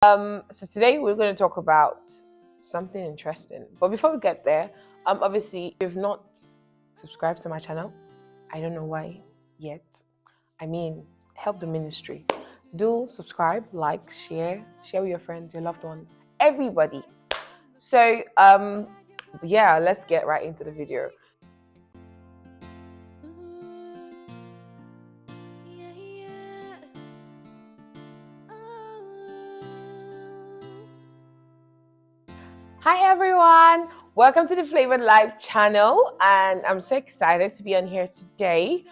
So today we're going to talk about something interesting. But before we get there, obviously, if you've not subscribed to my channel, I don't know why yet. I mean, help the ministry. Do subscribe, like, share with your friends, your loved ones, everybody. So, yeah, let's get right into the video. Hi everyone, welcome to the Flavored Life channel, and I'm so excited to be on here today.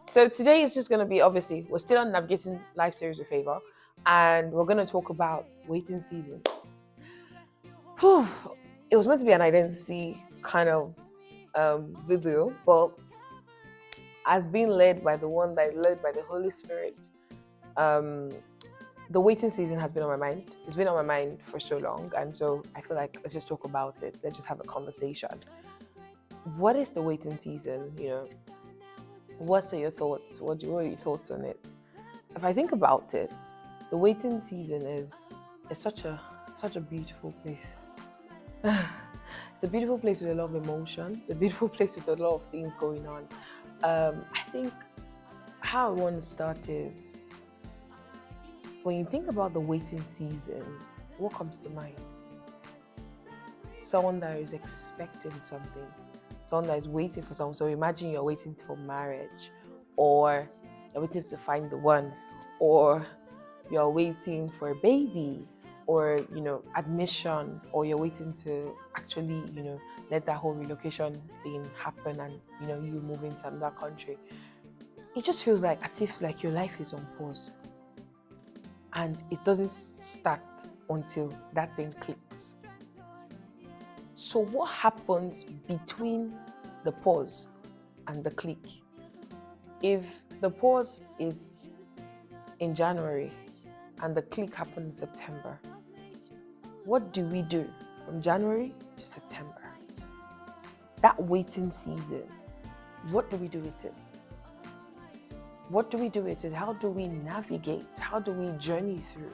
So today is just going to be, obviously, we're still on Navigating Life series with Favor, and we're going to talk about waiting seasons. Whew. It was meant to be an identity kind of video, but as being led by the one that is led by the Holy Spirit, the waiting season has been on my mind. It's been on my mind for so long, and so I feel like let's just talk about it. Let's just have a conversation. What is the waiting season? What are your thoughts? What are your thoughts on it? If I think about it, the waiting season is such a beautiful place. It's a beautiful place with a lot of emotions. A beautiful place with a lot of things going on. I think how I want to start is, when you think about the waiting season, what comes to mind? Someone that is expecting something, someone that is waiting for something. So imagine you're waiting for marriage, or you're waiting to find the one, or you're waiting for a baby, or admission, or you're waiting to actually let that whole relocation thing happen, and you move into another country. It just feels like as if like your life is on pause. And it doesn't start until that thing clicks. So what happens between the pause and the click? If the pause is in January and the click happened in September, what do we do from January to September? That waiting season, what do we do with it? What do we do with it? How do we navigate? How do we journey through?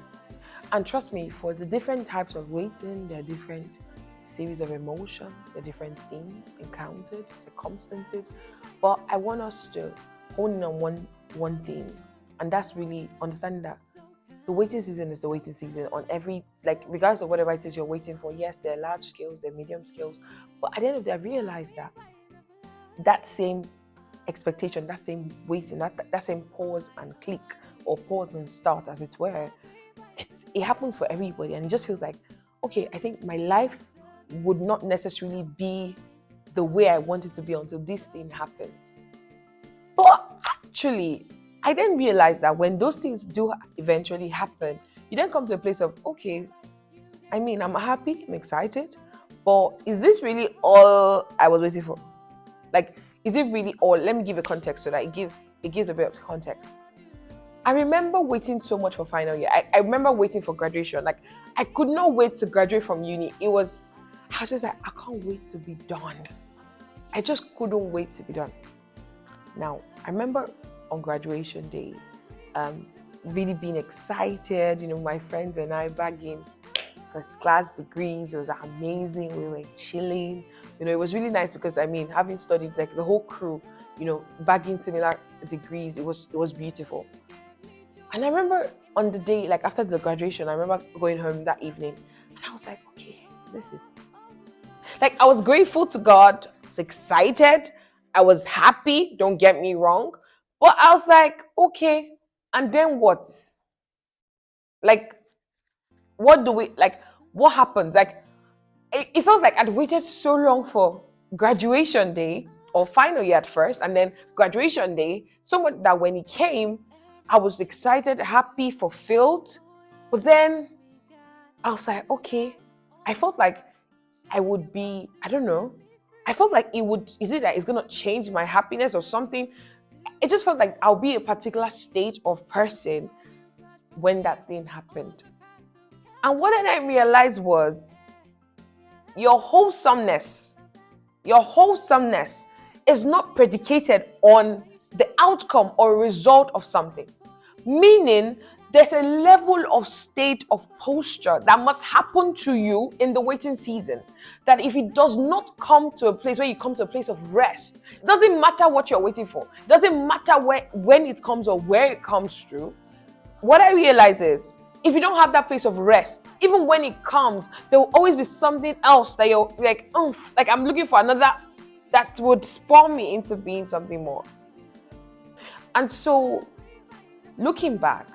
And trust me, for the different types of waiting, there are different series of emotions, there are different things encountered, circumstances. But I want us to hone in on one thing, and that's really understanding that the waiting season is the waiting season on every, regardless of whatever it is you're waiting for. Yes, there are large scales, there are medium scales, but at the end of the day, I realized that same expectation, that same waiting, that same pause and click, or pause and start, as it were, it happens for everybody. And it just feels like, okay, I think my life would not necessarily be the way I want it to be until this thing happens. But actually, I then realized that when those things do eventually happen, you then come to a place of, okay, I mean, I'm happy, I'm excited, but is this really all I was waiting for? Is it really all? Let me give a context so that it gives a bit of context. I remember waiting so much for final year. I remember waiting for graduation. I could not wait to graduate from uni. I was just like, I can't wait to be done. I just couldn't wait to be done. Now, I remember on graduation day, really being excited, my friends and I bagging first class degrees. It was amazing. We were chilling. It was really nice because, having studied the whole crew, bagging similar degrees, it was beautiful. And I remember on the day, after the graduation, I remember going home that evening, and I was like, okay, this is I was grateful to God. I was excited. I was happy. Don't get me wrong. But I was like, okay, and then what? What do we, what happens? It felt like I'd waited so long for graduation day, or final year at first, and then graduation day, so much that when it came, I was excited, happy, fulfilled. But then I was like, okay, I felt like I would be, I don't know, I felt like is it that it's going to change my happiness or something? It just felt like I'll be a particular state of person when that thing happened. And what I realized was, your wholesomeness is not predicated on the outcome or result of something. Meaning there's a level of state of posture that must happen to you in the waiting season. That if it does not come to a place where you come to a place of rest, it doesn't matter what you're waiting for. It doesn't matter when it comes or where it comes through. What I realize is, if you don't have that place of rest, even when it comes, there will always be something else that you're like, like I'm looking for another that would spawn me into being something more. And so, looking back,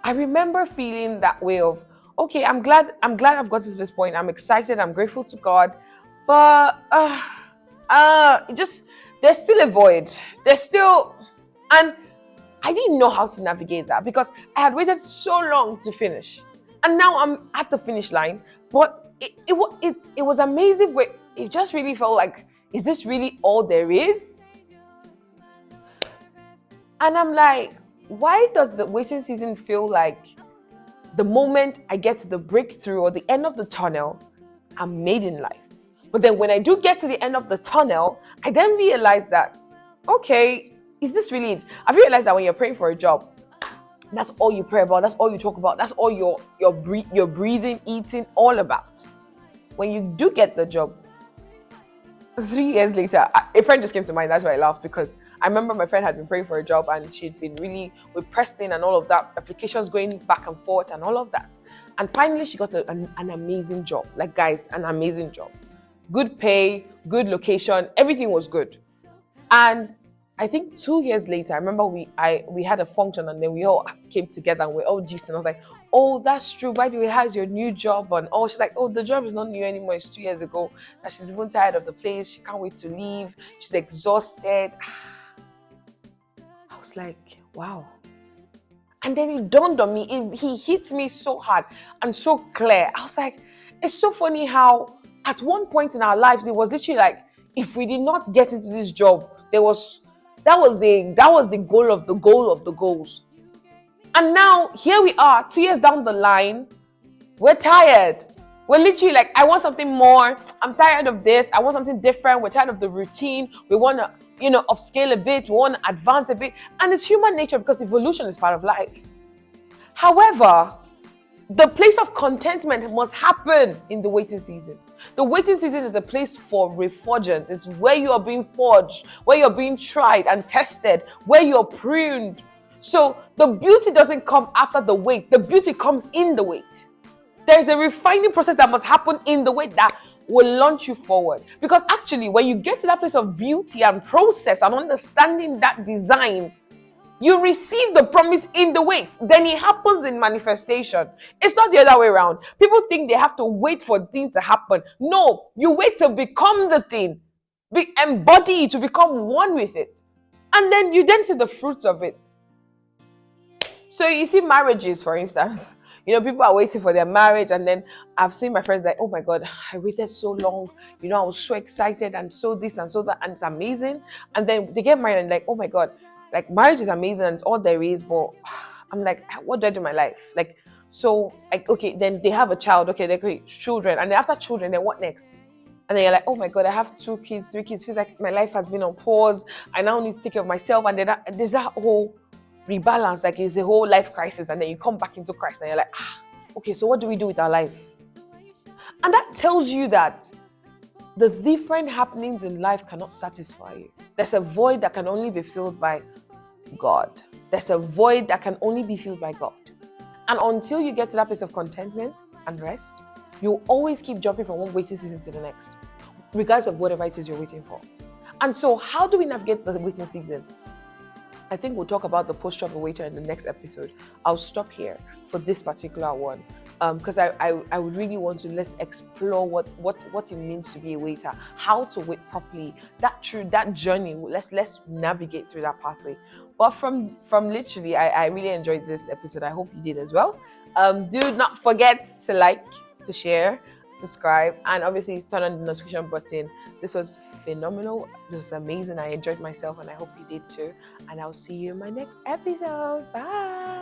I remember feeling that way of, okay, I'm glad I've got to this point. I'm excited. I'm grateful to God, but just there's still a void. There's still, and I didn't know how to navigate that because I had waited so long to finish, and now I'm at the finish line. But it was amazing. But it just really felt like, is this really all there is? And I'm like, why does the waiting season feel like the moment I get to the breakthrough or the end of the tunnel, I'm made in life? But then when I do get to the end of the tunnel, I then realize that, okay, is this really it? I've realized that when you're praying for a job, that's all you pray about, that's all you talk about, that's all your breathing, eating, all about. When you do get the job, 3 years later, a friend just came to mind. That's why I laughed, because I remember my friend had been praying for a job and she'd been really with Preston and all of that, applications going back and forth and all of that. And finally, she got an amazing job. Like, guys, an amazing job. Good pay, good location, everything was good. And I think 2 years later, I remember we had a function and then we all came together and we're all gisting. And I was like, oh, that's true. By the way, how's your new job? And oh, she's like, oh, the job is not new anymore. It's 2 years ago. That she's even tired of the place. She can't wait to leave. She's exhausted. I was like, wow. And then it dawned on me. He hit me so hard and so clear. I was like, it's so funny how at one point in our lives, it was literally like, if we did not get into this job, that was the goal of the goals. And now here we are, 2 years down the line, we're tired. We're literally like, I want something more. I'm tired of this. I want something different. We're tired of the routine. We want to, upscale a bit. We want to advance a bit. And it's human nature because evolution is part of life. However, the place of contentment must happen in the waiting season. The waiting season is a place for reforgence. It's where you are being forged, where you're being tried and tested, where you're pruned. So the beauty doesn't come after the wait. The beauty comes in the wait. There's a refining process that must happen in the wait that will launch you forward. Because actually, when you get to that place of beauty and process and understanding that design, you receive the promise in the wait. Then it happens in manifestation. It's not the other way around. People think they have to wait for things to happen. No, you wait to become the thing. Embody it, to become one with it. And then you then see the fruits of it. So you see marriages, for instance. People are waiting for their marriage, and then I've seen my friends like, oh my God, I waited so long. I was so excited and so this and so that, and it's amazing. And then they get married and like, oh my God, like marriage is amazing and it's all there is, but I'm like, what do I do in my life? Like, so like, okay, then they have a child, okay, they're children, and then after children, then what next? And then you're like, oh my God, I have 2 kids, 3 kids. Feels like my life has been on pause. I now need to take care of myself. And then there's that whole rebalance, like it's a whole life crisis, and then you come back into Christ and you're like, okay, so what do we do with our life? And that tells you that the different happenings in life cannot satisfy you. There's a void that can only be filled by God. There's a void that can only be filled by God. And until you get to that place of contentment and rest, you'll always keep jumping from one waiting season to the next, regardless of whatever it is you're waiting for. And so how do we navigate the waiting season? I think we'll talk about the posture of a waiter in the next episode. I'll stop here for this particular one, because I would really want to, let's explore what it means to be a waiter, how to wait properly, that journey. Let's navigate through that pathway. But from literally, I really enjoyed this episode. I hope you did as well. Do not forget to like, to share, subscribe, and obviously turn on the notification button. This was phenomenal. This was amazing. I enjoyed myself, and I hope you did too. And I'll see you in my next episode. Bye.